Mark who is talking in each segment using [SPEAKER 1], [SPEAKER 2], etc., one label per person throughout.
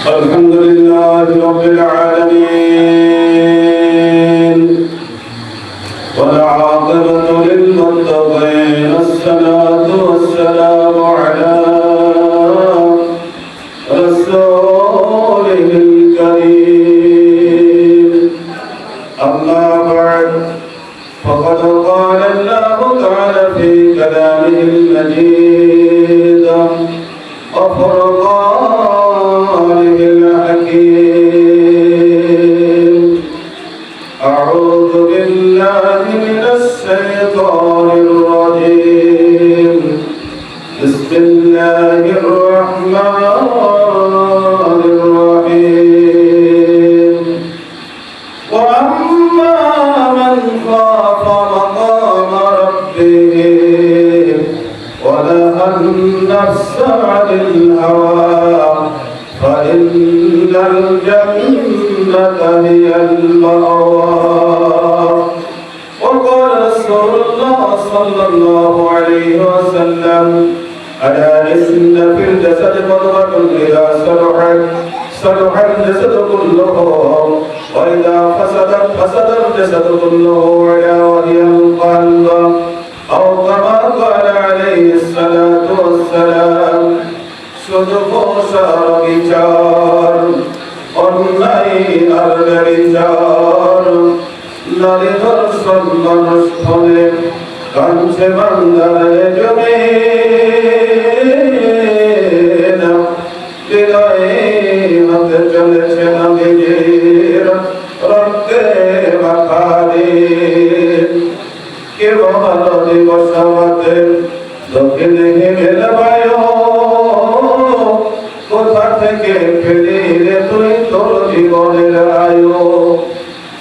[SPEAKER 1] الحمد لله رب العالمين والعاقبة للمتقين الصلاة والسلام على رسوله الكريم أما بعد فقد قال الله تعالى في كلامه المجيد وفرقانه الحكيم أعوذ بالله من الشيطان الرجيم بسم الله الرحمن الرحيم وأما من خاف مقام ربه ونهى النفس عن الهوى فإن الجنة هي المأوى وقال رسول الله صلى الله عليه وسلم ألا إن في الجسد مضغة إذا صلح الجسد كله وإذا فسد الجسد كله وهي القلب أو كما قال عليه الصلاة والسلام শুধু পোষার বিচার অন্যায় আর বিচার নারী ধর্ষণ মানুষ ফলে কাঞ্চে বাংলার জমে হৃদয়ে হাতে চলেছে নবীজির রক্তে মাখারে কে ভালো দিবস আমাদের দক্ষিণে হিমেল বায়ু কোথা থেকে ফেলে রে তুই তোর জীবনের আয়ু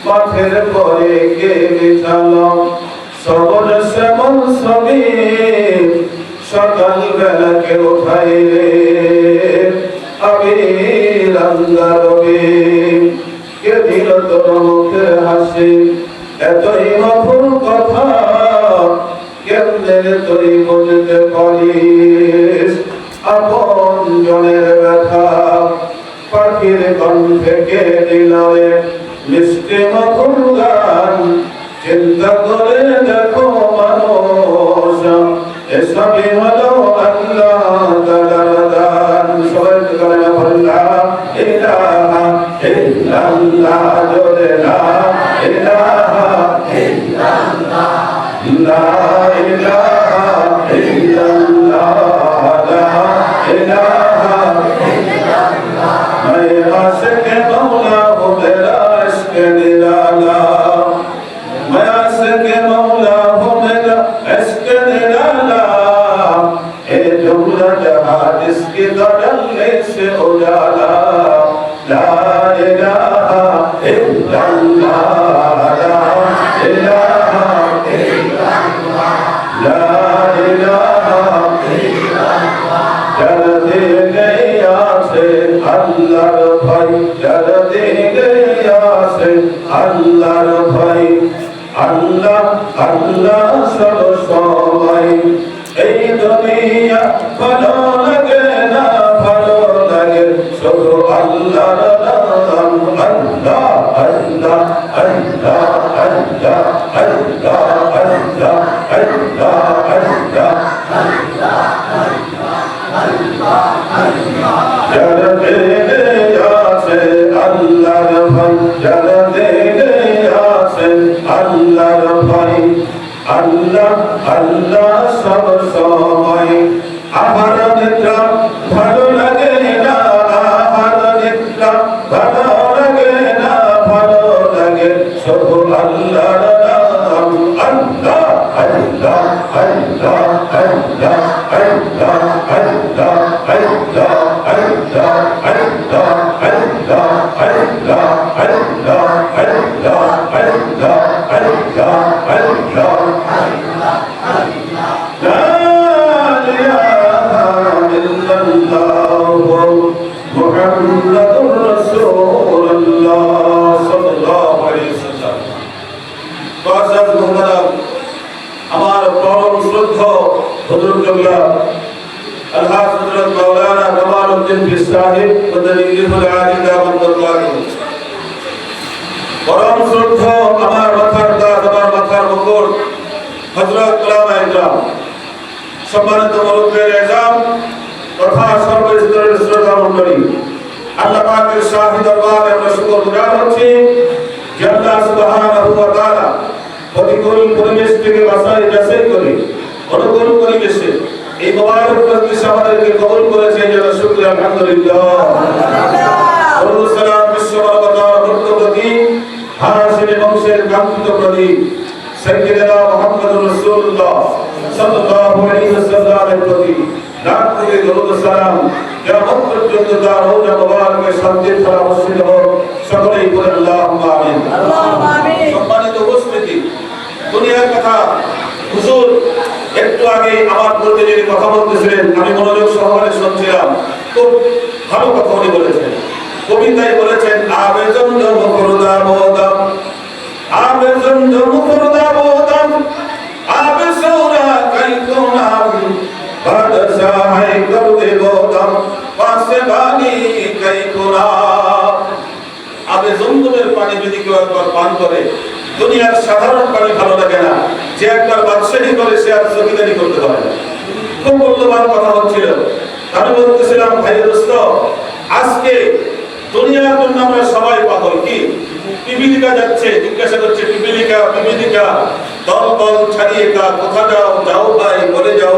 [SPEAKER 1] মাঠের পরে কে বিছালো সবর শ্যামল ছবি সকাল বেলা কে উঠাই রে আবির আন্দারবি কে দিল তোর মুখের হাসি এতই মধুর কথা কেমনে তুই বলতে পারিস আপন জনের ব্যথা পাখির কণ্ঠে কে দিল রে মিষ্টি মধুর গান চিন্তা করে দেখো মানুষ এসবই হলো আল্লাহ তাআলার দান সবাই করে আল্লাহ ইলাহা ইল্লাল্লাহ জোরে লা ইলাহা ইল্লাল্লাহ লা ইলাহা ইল্লাল্লাহ লা ইলাহা ইল্লাল্লাহ मैं आशिक मौला हूँ मेरा इश्क निराला मैं आशिक मौला हूँ मेरा इश्क निराला ये जुमला जहां जिसकी दौलत से उजाला ला इलाहा इल्लल्लाह ला इलाहा इल्लल्लाह ला इलाहा इल्लल्लाह जल्दी गया से अल्लाह भाई जल्दी गया से अल्लाह भाई अल्लाह अल्लाह सब सबाई এই দুনিয়া ভালো লাগে না ভালো লাগে শুধু আল্লাহর নাম আল্লাহ আল্লাহ আল্লাহ আল্লাহ আল্লাহ আল্লাহ আল্লাহ আল্লাহ আল্লাহ আল্লাহ আল্লাহ যারা দিলে আছে আল্লাহর ভাই যারা দিলে আছে আল্লাহর ভাই আল্লাহ আল্লাহ সব সময় আমার নিদ্রা ভালো লাগে না আমার নিদ্রা ভালো লাগে না ভালো লাগে শুধু আল্লাহর নাম আল্লাহ আল্লাহ আল্লাহ আল্লাহ আল্লাহ আল্লাহ আল্লাহ আল্লাহ আল্লাহ আল্লাহ আল্লাহ আল্লাহ আল্লাহ আল্লাহ আল্লাহ আল্লাহ আমার পরম শ্রদ্ধ হুজুর কিবলা আলহাজ হযরত মাওলানা কামাল মুয়াজ্জিন পীর সাহেব মুদাল্লিলুল আলী দামাতুল্লাহ পরম শ্রদ্ধেয় আমার মাথার তাজ, আমার মাথার মুকুট হযরত উলামায়ে ইকরাম, সম্মানিত মুরব্বিয়ায়ে ইজম তথা সর্বস্তরের শ্রোতা মণ্ডলী, আল্লাহ পাকের শাহী দরবারে আমরা শুকরগুজার হচ্ছি যে আল্লাহ সুবহানাহু ওয়া তাআলা প্রতিকূল পরিবেশ থেকে বাঁচাই যাচাই করে অনুকূল পরিবেশে এই মোবারক মজলিস আমাদেরকে কবুল করেছে, যারা শুকরিয়া আলহামদুলিল্লাহ। দরুদ সালাম বিশ্ব মানবতার ভক্তপ্রতি হাসিনে বংশের কাঙ্ক্ষিত প্রতীক সাইয়্যিদানা মুহাম্মদুর রাসূলুল্লাহ সাল্লাল্লাহু আলাইহি ওয়াসাল্লামের প্রতি লাখ কোটি দরুদ সালাম কিয়ামত পর্যন্ত তার রওজা মুবারকে শান্তির ধারা বর্ষিত হোক। সকলেই বলেন আল্লাহুম্মা আমিন। আল্লাহুম্মা আমিন। সম্মানিত উপস্থিতি, দুনিয়ার কথা হুজুর একটু আগে আমার পূর্বে যিনি কথা বলতেছিলেন আমি মনোযোগ সহকারে শুনছিলাম, খুব ভালো কথা উনি বলেছেন। কবিতায় বলেছেন আবেদন জন্ম করদা বোদাম, আবেদন জন্ম করদা বোদাম, আবে সৌরা কাই কোনাম, বাদশা হাই কর দে বোদাম, পাশে বানি কাই কোনাম। আবে জমজমের পানি যদি কেউ একবার পান করে, দুনিয়ার সাধারণ পানি ভালো লাগে না, যে একবার বাদশাহী করে সে আর চকিদারি করতে পারে না। খুব মূল্যবান কথা হচ্ছিল। আমি বলতেছিলাম ভাই দোস্ত, আজকে দুনিয়ার জন্য আমরা সবাই পাগল। কি পিপিলিকা যাচ্ছে, জিজ্ঞাসা করছে পিপিলিকা পিপিলিকা দল বল ছাড়িয়ে কা কোথা যাও, যাও ভাই বলে যাও।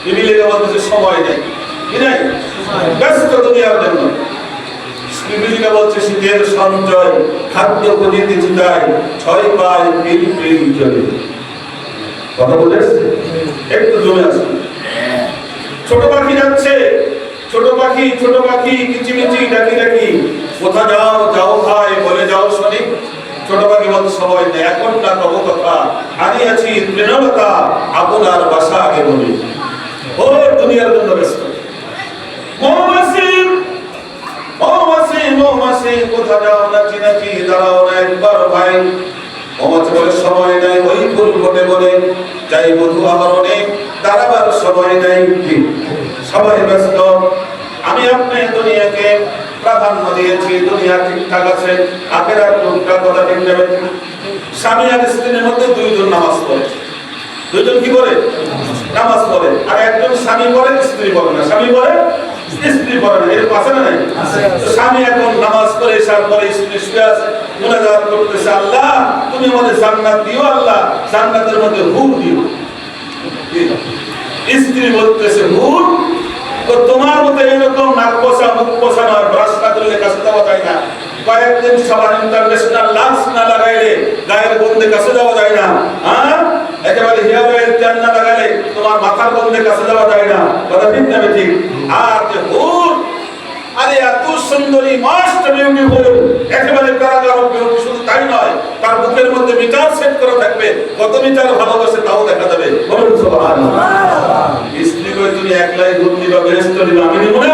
[SPEAKER 1] পিপিলিকা বলতেছে সময় নেই, কি নাই, ব্যস্ত দুনিয়ার জন্য। পিপিলিকা বলছে শীতের সঞ্চয়, খাদ্য খুঁজিতে চিতায়, ছয় পায় পিল পিল চলে। কথা বলে এসছে, একটু জমে আসুন। ছোট পাখি যাচ্ছে, ছোট পাখি কিচিমিচি ডাকি ডাকি কোথা যাও, যাও ভাই বলে যাও শুনি। ছোট পাখি বলতে সময় নেই, এখন না কব কথা, আমি আছি তৃণলতা, আপনার বাসা আগে বলি। ও দুনিয়ার জন্য ব্যস্ত। মৌমাছি মৌমাছি মৌমাছি কোথা যাও, নাচি নাচি দাঁড়াও না একবার ভাই। মৌমাছি বলে সময় নাই, ওই ফুল ফোটে বলে যাই মধু আহরণে, দাঁড়াবার সময় নাই। সবাই ব্যস্ত। আমি আপনি দুনিয়াকে প্রাধান্য দিয়েছি, দুনিয়া ঠিকঠাক আছে, আখিরাত টুকটাক কথা ঠিক যাবে। স্বামী আর স্ত্রীর মধ্যে দুইজন নামাজ পড়ে, দুইজন কি করে নামাজ পড়ে, আর একজন স্বামী পড়ে স্ত্রী পড়ে না, স্বামী পড়ে স্ত্রী পড়ে না, এরকম আছে না নাই? স্বামী এখন নামাজ পড়ে এসার পরে স্ত্রী শুয়ে আছে, মুনাজাত করতেছে, আল্লাহ তুমি আমাদের জান্নাত দিও, আল্লাহ জান্নাতের মধ্যে হুর দিও। স্ত্রী বলতেছে হুর, তো তোমার মতো এরকম নাক পোষা মুখ পোষা নয়, ব্রাশ না করলে কাছে যাওয়া যায় না, কয়েকদিন সবার ইন্টারন্যাশনাল লাক্স না লাগাইলে গায়ের গন্ধে কাছে যাওয়া যায় না, হ্যাঁ একেবারে হেয়ার অয়েল তেল না লাগাইলে তোমার মাথার গন্ধে কাছে যাওয়া যায় না। কথা ঠিক না ঠিক? আর যে হুর, আরে এত সুন্দরী মাস্ট বিউটিফুল, একেবারে কারাগার বিউটি, শুধু তাই নয় তার বুকের মধ্যে মিটার সেট করা থাকবে, কত মিটার ভালোবাসে তাও দেখা যাবে। বলুন সুবহানাল্লাহ। স্ত্রী কই তুমি একলাই হুর দিবা, বেহেশত দিবা, আমি নিব না।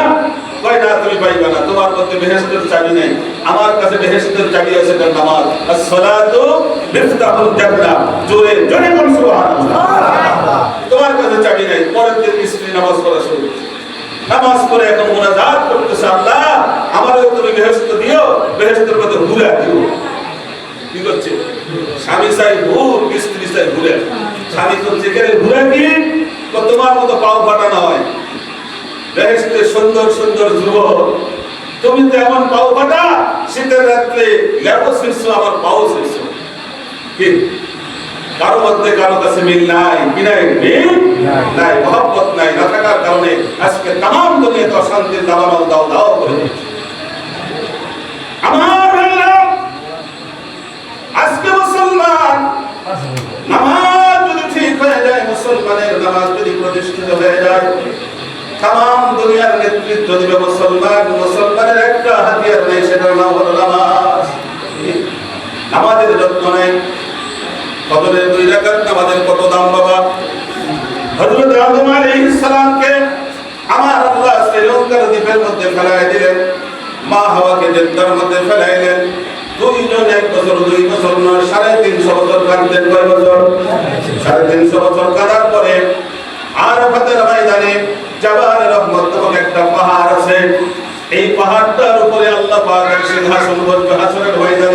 [SPEAKER 1] কই না তুমি পাইবা না, তোমার মধ্যে বেহেশতের চাবি নাই, আমার কাছে বেহেশতের চাবি আছে, তার নামাজ। as-salatu মিফতাহুল জান্নাহ, জোরে জোরে বলুন সুবহানাল্লাহ। তোমার কাছে চাবি নাই। পরের দিন স্ত্রী নামাজ পড়া শুরু করছে, নামাজ পড়ে এখন মুনাজাত করতেছে, আল্লাহ আমারও তুমি বেহেশত দিও, বেহেশতের মধ্যে হুরা দিও। কি করছে? স্বামী চাই হুর, স্ত্রী চাই হুরা। স্বামী তো যেখানে হুরা কি, তো তোমার মতো পাও ফাটা নয়, বেহেশতে সুন্দর সুন্দর যুবক, তুমি তো এমন পাও ফাটা, শীতের রাত্রে লেবু ছিঁড়ছো, আমার পাও ছিঁড়ছো। কি কারো মধ্যে কারো কাছে মিল নাই, কি নাই? মিল নাই, মহব্বত নাই, না থাকার কারণে আজকে তাম দুনিয়াতে অশান্তির দাবানল দাও দাও করে দিচ্ছে। আমার ভাইরা, আজকে মুসলমান নামাজ যদি ঠিক হয়ে যায়, মুসলমানের নামাজ যদি প্রতিষ্ঠিত হয়ে যায়, তাম দুনিয়ার নেতৃত্ব দিবে মুসলমান। মুসলমানের একটা হাতিয়ার নেই, সেটার নাম হলো নামাজ। নামাজের যত্ন নেই। ফজরের 2 রাকাত নামাজের কত দাম বাবা! হযরত আদম আলাইহিস সালামকে আমার আল্লাহ শ্রীলঙ্কার দ্বীপের মধ্যে ফেলাই দিলেন, মা হাওয়াকে জেদ্দার মধ্যে ফেলাইলেন। দুইজন 1 বছর 2 বছর নয়, 350 বছর কাঁদলেন। কয় বছর? 350 বছর কাঁদার পরে আরাফাতের ময়দানে জাবাল রহমত নামক একটা পাহাড় পাহাড় আছে, এই পাহাড়টার উপরে আল্লাহ পাকের সিংহাসন বসবে, হাসরের ময়দানে।